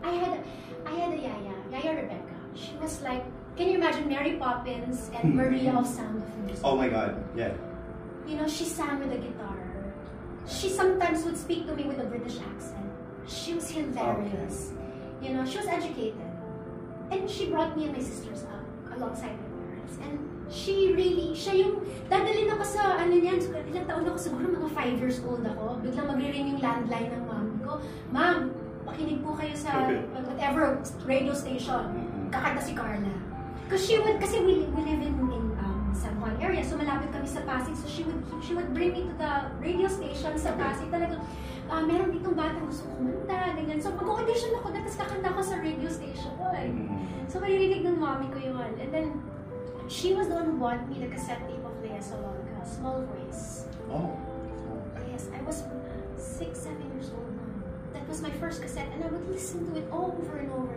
I had a Yaya Rebecca. She was like, can you imagine Mary Poppins and Maria of Sound of Music? Oh my God, yeah. You know, she sang with a guitar. She sometimes would speak to me with a British accent. She was hilarious. Okay. You know, she was educated. And she brought me and my sisters up alongside my parents. And siya yung, dadalhin ako sa, ilang taon ako, siguro mga 5 years old ako. Biglang magre-ring yung landline ng mom ko. Ma'am, makinig po kayo sa whatever radio station. Kakanta si Carla. Kasi we live in San Juan area, so malapit kami sa Pasig. So she would bring me to the radio station sa Pasig. Talagang, meron ditong batang gusto kumanta, ganyan. So mag-audition ako, tapos kakanta ko sa radio station. So maririnig ng mommy ko yun. And then, she was the one who bought me the cassette tape of Lea Salonga, Small Voice. Oh. Yes, I was 6, 7 years old now. That was my first cassette, and I would listen to it over and over.